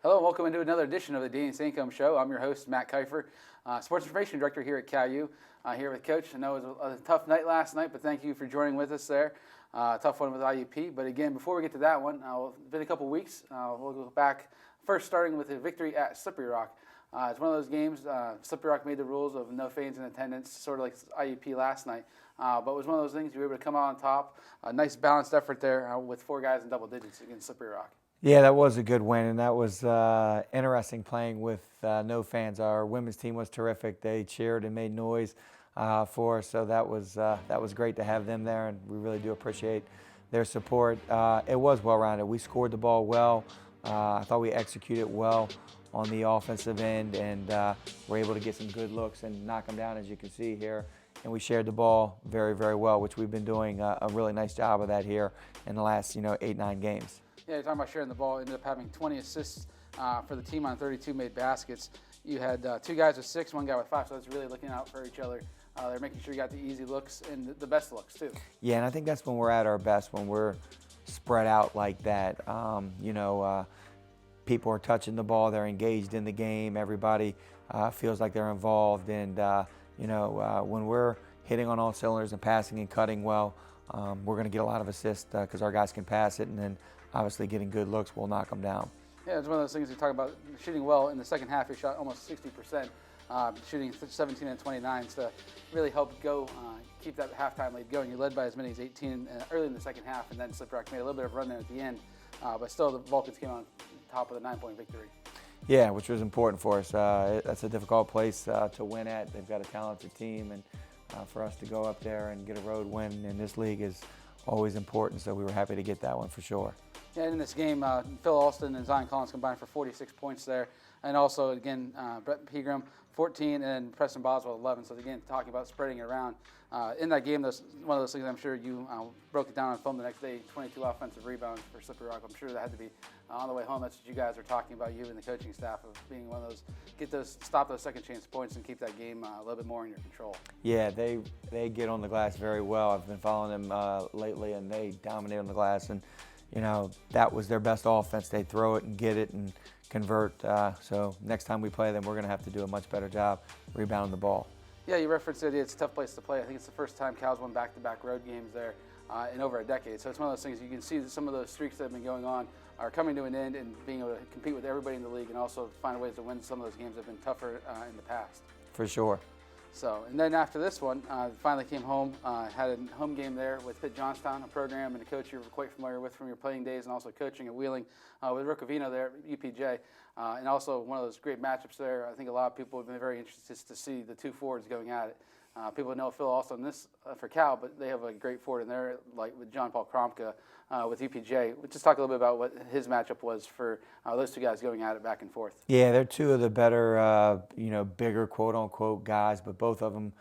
Hello and welcome into another edition of the Danny Sancomb Show. I'm your host, Matt Kiefer, Sports Information Director here at CalU, here with Coach. I know it was a tough night last night, but thank you for joining with us there. Tough one with IUP. But again, before we get to that one, it's been a couple weeks. We'll go back first starting with a victory at Slippery Rock. It's one of those games, Slippery Rock made the rules of no fans in attendance, sort of like IUP last night. But it was one of those things you were able to come out on top. A nice balanced effort there with 4 guys in double digits against Slippery Rock. Yeah, that was a good win, and that was interesting playing with no fans. Our women's team was terrific. They cheered and made noise for us, so that was great to have them there, and we really do appreciate their support. It was well-rounded. We scored the ball well. I thought we executed well on the offensive end, and were able to get some good looks and knock them down, as you can see here. And we shared the ball very, very well, which we've been doing a really nice job of that here in the last 8-9 games. Yeah, you're talking about sharing the ball. Ended up having 20 assists for the team on 32 made baskets. You had 2 guys with 6, 1 guy with 5, so that's really looking out for each other. They're making sure you got the easy looks and the best looks, too. Yeah, and I think that's when we're at our best, when we're spread out like that. People are touching the ball. They're engaged in the game. Everybody feels like they're involved. And, when we're hitting on all cylinders and passing and cutting well, we're going to get a lot of assists because our guys can pass it, and then obviously getting good looks will knock them down. Yeah, it's one of those things you talk about shooting well. In the second half, you shot almost 60%, shooting 17 and 29 to really help keep that halftime lead going. You led by as many as 18 early in the second half, and then Slippery Rock made a little bit of a run there at the end. But still, the Vulcans came on top of the 9-point victory. Yeah, which was important for us. That's a difficult place to win at. They've got a talented team, and for us to go up there and get a road win in this league is always important, so we were happy to get that one for sure. Yeah, in this game, Phil Alston and Zion Collins combined for 46 points there. And also, again, Brett Pegram, 14, and Preston Boswell, 11. So, again, talking about spreading it around. In that game, one of those things I'm sure you broke it down on film the next day, 22 offensive rebounds for Slippery Rock. I'm sure that had to be on the way home. That's what you guys were talking about, you and the coaching staff, of being one of those, stop those second chance points and keep that game a little bit more in your control. Yeah, they get on the glass very well. I've been following them lately, and they dominate on the glass. And, that was their best offense. They throw it and get it and convert. So next time we play them, we're going to have to do a much better job rebounding the ball. Yeah, you referenced it. It's a tough place to play. I think it's the first time Cal's won back-to-back road games there in over a decade. So it's one of those things you can see that some of those streaks that have been going on are coming to an end, and being able to compete with everybody in the league and also find ways to win some of those games that have been tougher in the past. For sure. So, and then after this one, finally came home, had a home game there with Pitt Johnstown, a program and a coach you're quite familiar with from your playing days, and also coaching at Wheeling with Rick Avino there at UPJ. And also one of those great matchups there. I think a lot of people have been very interested to see the 2 forwards going at it. People know Phil also in this for Cal, but they have a great forward in there, like with John Paul Kromka with UPJ. We'll just talk a little bit about what his matchup was for those 2 guys going at it back and forth. Yeah, they're 2 of the better, bigger quote-unquote guys, but both of them,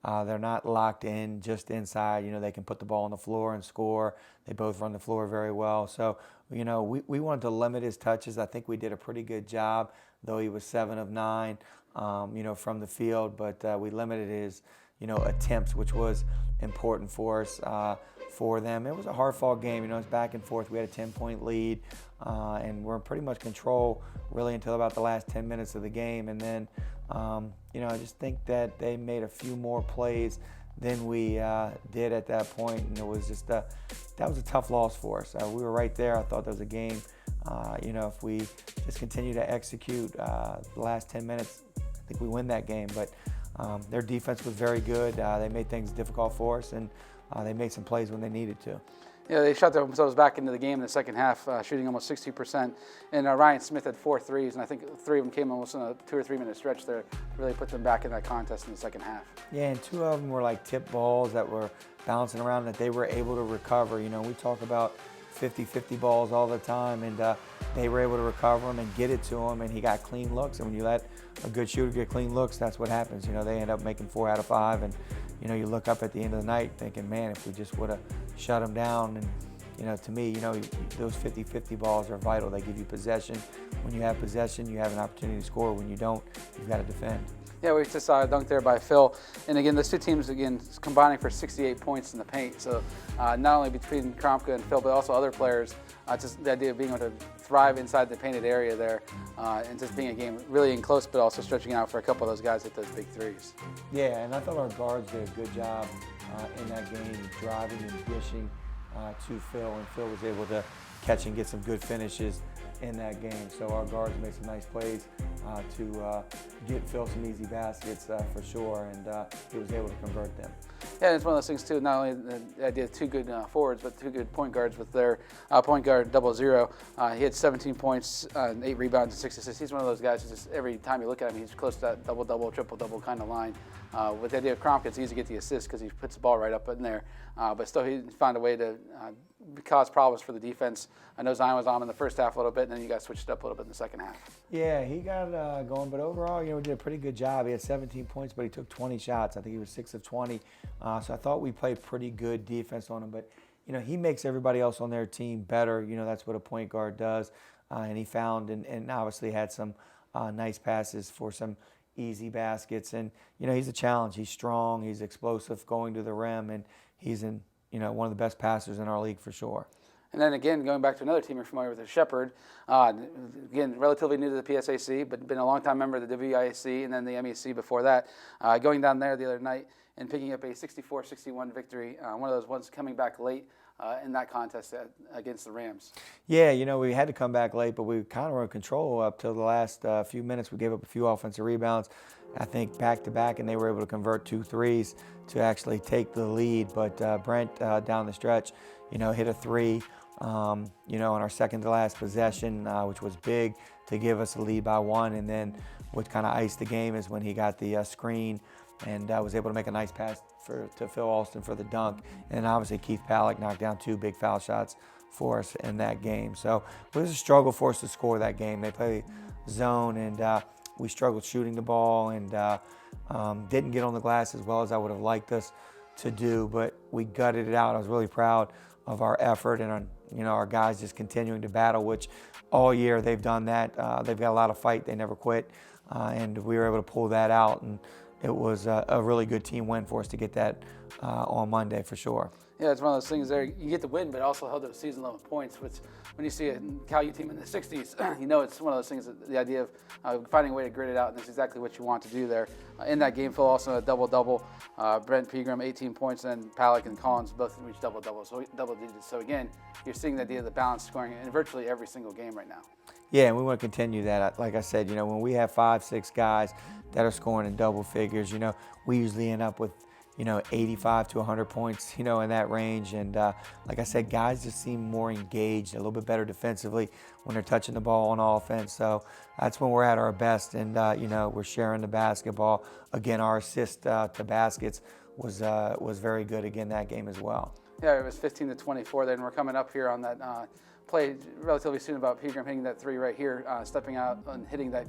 they're not locked in just inside. They can put the ball on the floor and score. They both run the floor very well. So, we wanted to limit his touches. I think we did a pretty good job, though he was 7 of 9, from the field, but we limited his attempts, which was important for us, for them. It was a hard-fought game. It's back and forth. We had a 10-point lead, and we're in pretty much control really until about the last 10 minutes of the game. And then, I just think that they made a few more plays than we did at that point, and it was just that was a tough loss for us. We were right there. I thought that was a game. If we just continue to execute the last 10 minutes, I think we win that game. But their defense was very good. They made things difficult for us, and they made some plays when they needed to. Yeah, they shot themselves back into the game in the second half, shooting almost 60%. And Ryan Smith had 4 threes, and I think 3 of them came almost in a 2 or 3 minute stretch there. Really put them back in that contest in the second half. Yeah, and 2 of them were like tip balls that were bouncing around that they were able to recover. We talk about 50-50 balls all the time, and they were able to recover them and get it to him, and he got clean looks. And when you let a good shooter get clean looks, that's what happens. They end up making 4 out of 5, and you look up at the end of the night thinking, man, if we just would have shut them down. And to me, those 50-50 balls are vital. They give you possession. When you have possession, you have an opportunity to score. When you don't, you've got to defend. Yeah, we just saw a dunk there by Phil. And again, those two teams, again, combining for 68 points in the paint. So not only between Kromka and Phil, but also other players, just the idea of being able to thrive inside the painted area there and just being a game really in close, but also stretching out for a couple of those guys hit those big threes. Yeah, and I thought our guards did a good job in that game, driving and dishing to Phil, and Phil was able to catch and get some good finishes in that game. So our guards made some nice plays to get Phil some easy baskets for sure, and he was able to convert them. Yeah, it's one of those things too. Not only the idea of two good forwards, but two good point guards with their point guard 0-0. He had 17 points, 8 rebounds, and 6 assists. He's one of those guys who just every time you look at him, he's close to that double-double, triple-double kind of line. With the idea of Kromka, it's easy to get the assist because he puts the ball right up in there. But still, he found a way to cause problems for the defense. I know Zion was on him in the first half a little bit, and then you got switched up a little bit in the second half. Yeah, he got going, but overall, we did a pretty good job. He had 17 points, but he took 20 shots. I think he was 6 of 20. So I thought we played pretty good defense on him. But, he makes everybody else on their team better. That's what a point guard does. And he found and obviously had some nice passes for some easy baskets. And, he's a challenge. He's strong. He's explosive going to the rim. And he's one of the best passers in our league for sure. And then again, going back to another team you're familiar with, is Shepherd. Again, relatively new to the PSAC, but been a long-time member of the WIAC and then the MEC before that. Going down there the other night and picking up a 64-61 victory, one of those ones coming back late in that contest against the Rams. Yeah, we had to come back late, but we kind of were in control up till the last few minutes. We gave up a few offensive rebounds, I think back-to-back, and they were able to convert 2 threes to actually take the lead. But Brent down the stretch, hit a 3. On our second-to-last possession, which was big to give us a lead by 1. And then what kind of iced the game is when he got the screen and was able to make a nice pass to Phil Alston for the dunk. And obviously Keith Pallick knocked down 2 big foul shots for us in that game. So it was a struggle for us to score that game. They played zone, and we struggled shooting the ball and didn't get on the glass as well as I would have liked us to do, but we gutted it out. I was really proud of our effort and our guys just continuing to battle, which all year they've done that. They've got a lot of fight. They never quit, and we were able to pull that out, and it was a really good team win for us to get that on Monday for sure. Yeah, it's one of those things there. You get the win, but also held up season-level points, which when you see a Cal U team in the 60s, it's one of those things, the idea of finding a way to grit it out, and that's exactly what you want to do there. In that game, Phil also a double-double. Brent Pegram, 18 points, and Pallick and Collins both reached double-double, so double digits. So again, you're seeing the idea of the balance scoring in virtually every single game right now. Yeah, and we want to continue that. Like I said, when we have 5-6 guys that are scoring in double figures, we usually end up with 85 to 100 points, in that range. And like I said, guys just seem more engaged, a little bit better defensively when they're touching the ball on offense. So that's when we're at our best, and we're sharing the basketball. Again, our assist to baskets was very good again that game as well. Yeah, it was 15-24 then. We're coming up here on that play relatively soon about Pegram hitting that 3 right here, stepping out and hitting that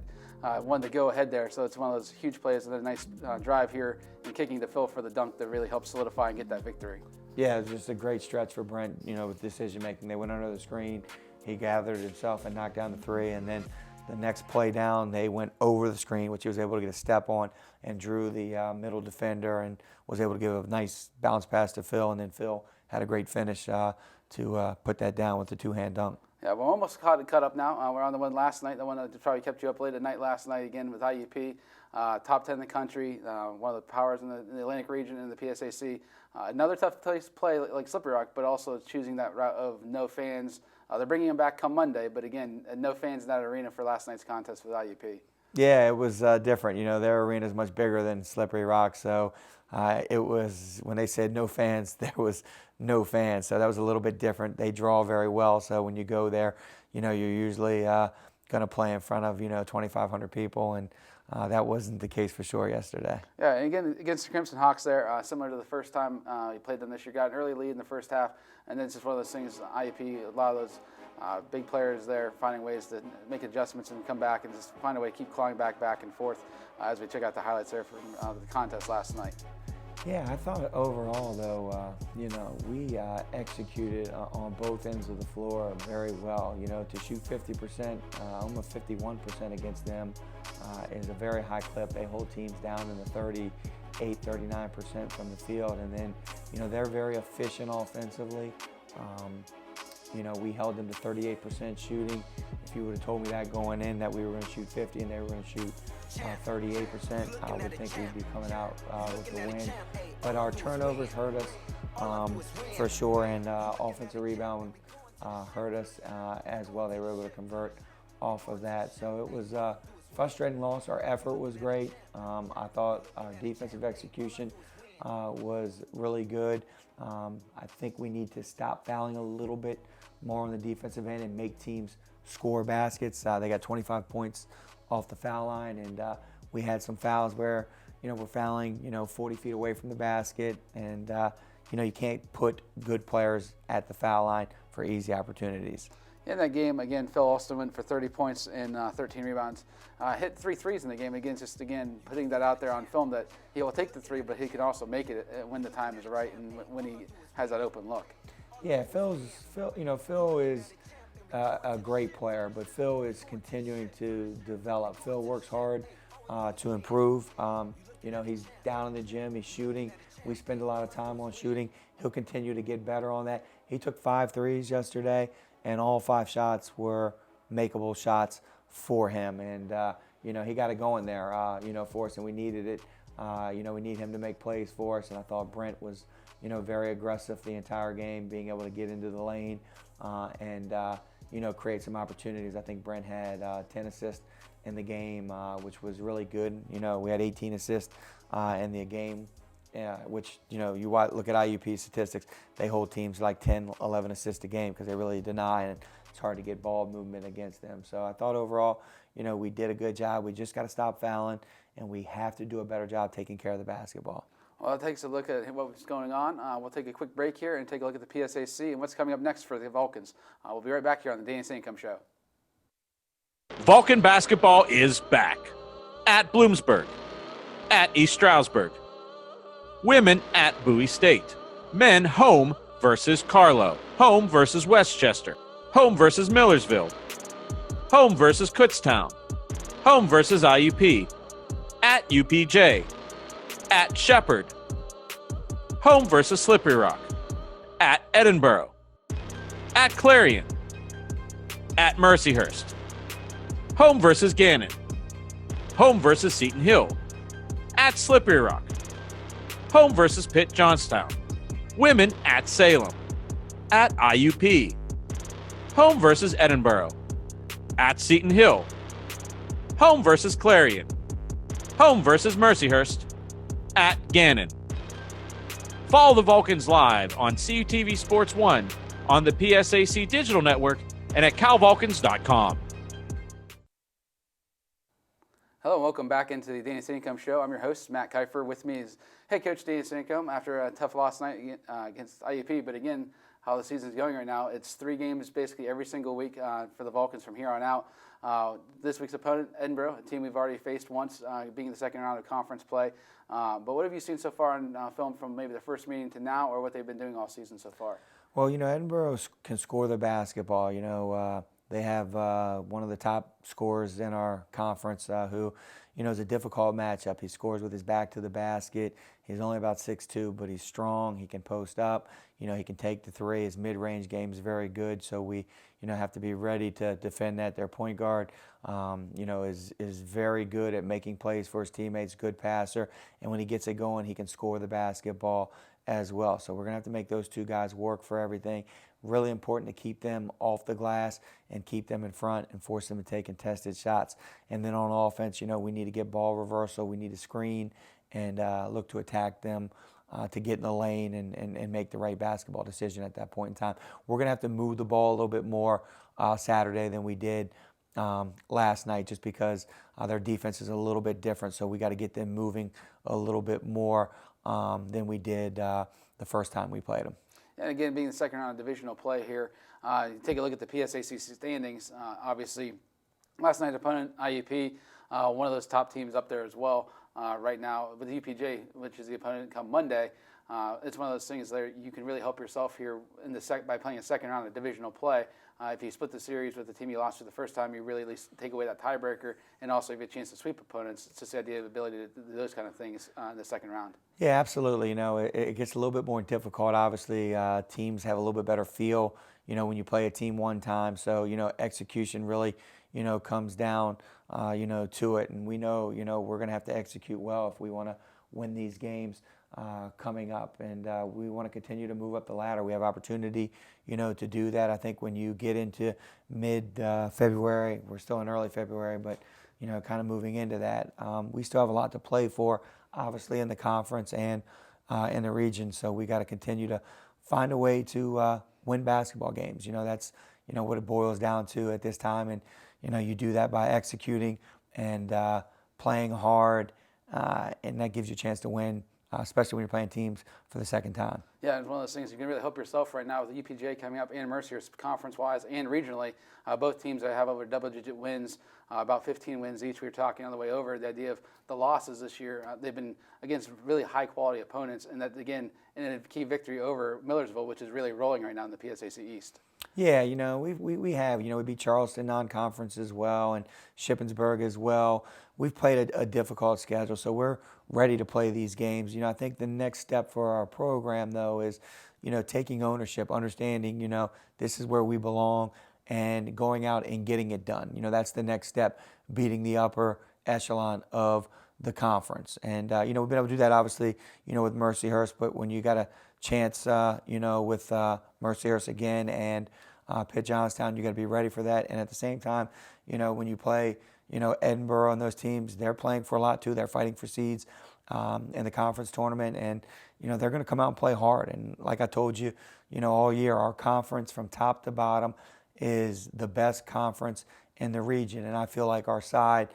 one to go ahead there. So it's one of those huge plays and a nice drive here and kicking to Phil for the dunk that really helped solidify and get that victory. Yeah, it was just a great stretch for Brent, with decision making. They went under the screen, he gathered himself and knocked down the 3, and then the next play down, they went over the screen, which he was able to get a step on and drew the middle defender and was able to give a nice bounce pass to Phil, and then Phil had a great finish to put that down with the 2-hand dunk. Yeah, we're almost caught up now. We're on the one last night, the one that probably kept you up late at night last night again with IUP. Top 10 in the country, one of the powers in the Atlantic region in the PSAC. Another tough place to play like Slippery Rock, but also choosing that route of no fans. They're bringing them back come Monday, but again, no fans in that arena for last night's contest with IUP. Yeah, it was different. Their arena is much bigger than Slippery Rock, so it was, when they said no fans, there was no fans. So that was a little bit different. They draw very well, so when you go there, you're usually going to play in front of 2,500 people, and that wasn't the case for sure yesterday. Yeah, and again against the Crimson Hawks there, similar to the first time you played them this year, got an early lead in the first half, and then it's just one of those things. IUP, a lot of those big players there finding ways to make adjustments and come back and just find a way to keep clawing back and forth as we check out the highlights there from the contest last night. Yeah, I thought overall, though, we executed on both ends of the floor very well. To shoot 50%, almost 51% against them is a very high clip. They hold teams down in the 38, 39% from the field. And then, they're very efficient offensively. We held them to 38% shooting. If you would have told me that going in, that we were going to shoot 50 and they were going to shoot 38%, I would think we'd be coming out with the win. But our turnovers hurt us for sure, and offensive rebound hurt us as well. They were able to convert off of that. So it was a frustrating loss. Our effort was great. I thought our defensive execution was really good. I think we need to stop fouling a little bit more on the defensive end and make teams score baskets. They got 25 points off the foul line, and we had some fouls where we're fouling 40 feet away from the basket, and you can't put good players at the foul line for easy opportunities. In that game, again, Phil Alston went for 30 points and 13 rebounds. Hit 3 threes in the game. Again, putting that out there on film that he will take the three, but he can also make it when the time is right and when he has that open look. Yeah, Phil is a great player, but Phil is continuing to develop. Phil works hard to improve. He's down in the gym. He's shooting. We spend a lot of time on shooting. He'll continue to get better on that. He took 5 threes yesterday, and all 5 shots were makeable shots for him. And, he got it going there, for us, and we needed it. We need him to make plays for us, and I thought Brent was, very aggressive the entire game, being able to get into the lane and create some opportunities. I think Brent had 10 assists in the game, which was really good. We had 18 assists in the game. Which, you look at IUP statistics, they hold teams like 10, 11 assists a game because they really deny, and it's hard to get ball movement against them. So I thought overall, we did a good job. We just got to stop fouling, and we have to do a better job taking care of the basketball. Well, that takes a look at what's going on. We'll take a quick break here and take a look at the PSAC and what's coming up next for the Vulcans. We'll be right back here on the Danny Sancomb Show. Vulcan basketball is back at Bloomsburg, at East Stroudsburg. Women at Bowie State. Men home versus Carlow. Home versus Westchester. Home versus Millersville. Home versus Kutztown. Home versus IUP. At UPJ. At Shepherd. Home versus Slippery Rock. At Edinburgh. At Clarion. At Mercyhurst. Home versus Gannon. Home versus Seton Hill. At Slippery Rock. Home versus Pitt Johnstown. Women at Salem. At IUP. Home versus Edinburgh. At Seton Hill. Home versus Clarion. Home versus Mercyhurst. At Gannon. Follow the Vulcans live on CUTV Sports 1, on the PSAC Digital Network, and at calvulcans.com. Hello, and welcome back into the Danny Sancomb Show. I'm your host, Matt Kiefer. With me is head coach Danny Sancomb after a tough loss night against IUP. But again, how the season's going right now, it's 3 games basically every single week for the Vulcans from here on out. This week's opponent, Edinburgh, a team we've already faced once, being the second round of conference play. But what have you seen so far in film from maybe the first meeting to now, or what they've been doing all season so far? Well, Edinburgh can score the basketball. They have one of the top scorers in our conference who, is a difficult matchup. He scores with his back to the basket. He's only about 6'2", but he's strong. He can post up. He can take the three. His mid-range game is very good, so we, have to be ready to defend that. Their point guard, is very good at making plays for his teammates, good passer, and when he gets it going, he can score the basketball as well. So we're going to have to make those 2 guys work for everything. Really important to keep them off the glass and keep them in front and force them to take contested shots. And then on offense, we need to get ball reversal. We need to screen and look to attack them to get in the lane and make the right basketball decision at that point in time. We're going to have to move the ball a little bit more Saturday than we did last night, just because their defense is a little bit different. So we got to get them moving a little bit more than we did the first time we played them. And again, being the second round of divisional play here, take a look at the PSAC standings. Obviously, last night's opponent, IUP, one of those top teams up there as well. right now with the UPJ, which is the opponent come Monday. It's one of those things that you can really help yourself here in by playing a second round of divisional play. If you split the series with the team you lost to the first time, you really at least take away that tiebreaker, and also you have a chance to sweep opponents. It's just the idea of the ability to do those kind of things in the second round. Yeah, absolutely. It gets a little bit more difficult. Obviously, teams have a little bit better feel, when you play a team one time. So, execution really, comes down, to it. And we know, we're going to have to execute well if we want to win these games coming up. And we want to continue to move up the ladder. We have opportunity, to do that. I think when you get into mid-February, we're still in early February, but, kind of moving into that, we still have a lot to play for, obviously in the conference and in the region. So we got to continue to find a way to win basketball games. That's, what it boils down to at this time. And, you do that by executing and playing hard, and that gives you a chance to win, especially when you're playing teams for the second time. Yeah, it's one of those things you can really help yourself right now with the UPJ coming up and Mercyhurst conference-wise and regionally. Both teams that have over double-digit wins, about 15 wins each. We were talking on the way over, the idea of the losses this year. They've been against really high-quality opponents, and that, again, in a key victory over Millersville, which is really rolling right now in the PSAC East. Yeah, we have, we beat Charleston non-conference as well and Shippensburg as well. We've played a difficult schedule, so we're ready to play these games. I think the next step for our program, though, is, taking ownership, understanding, this is where we belong, and going out and getting it done. That's the next step, beating the upper echelon of the conference. And, we've been able to do that, obviously, with Mercyhurst, but when you got a chance, with Mercyhurst again and Pitt Johnstown, you got to be ready for that. And at the same time, when you play, Edinburgh and those teams, they're playing for a lot too. They're fighting for seeds in the conference tournament, and they're going to come out and play hard. And like I told you, all year, our conference from top to bottom is the best conference in the region, and I feel like our side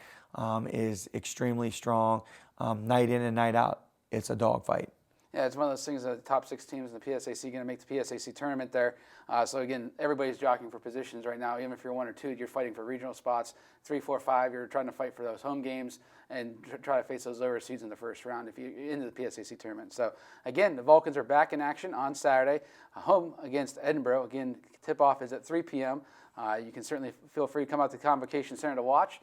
is extremely strong. Night in and night out, it's a dogfight. Yeah, it's one of those things that the top 6 teams in the PSAC going to make the PSAC tournament there. So again, everybody's jockeying for positions right now. Even if you're 1 or 2, you're fighting for regional spots. 3, 4, 5, you're trying to fight for those home games and try to face those lower seeds in the first round if you're into the PSAC tournament. So again, the Vulcans are back in action on Saturday, home against Edinburgh. Again, tip-off is at 3 p.m. You can certainly feel free to come out to the Convocation Center to watch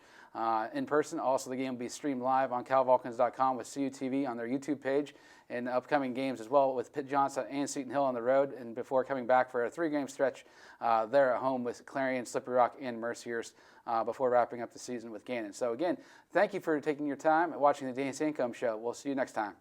in person. Also, the game will be streamed live on calvulcans.com with CUTV on their YouTube page, and upcoming games as well with Pitt Johnstown and Seton Hill on the road, and before coming back for a 3-game stretch there at home with Clarion, Slippery Rock, and Mercyhurst before wrapping up the season with Gannon. So again, thank you for taking your time and watching the Dan Sancomb Show. We'll see you next time.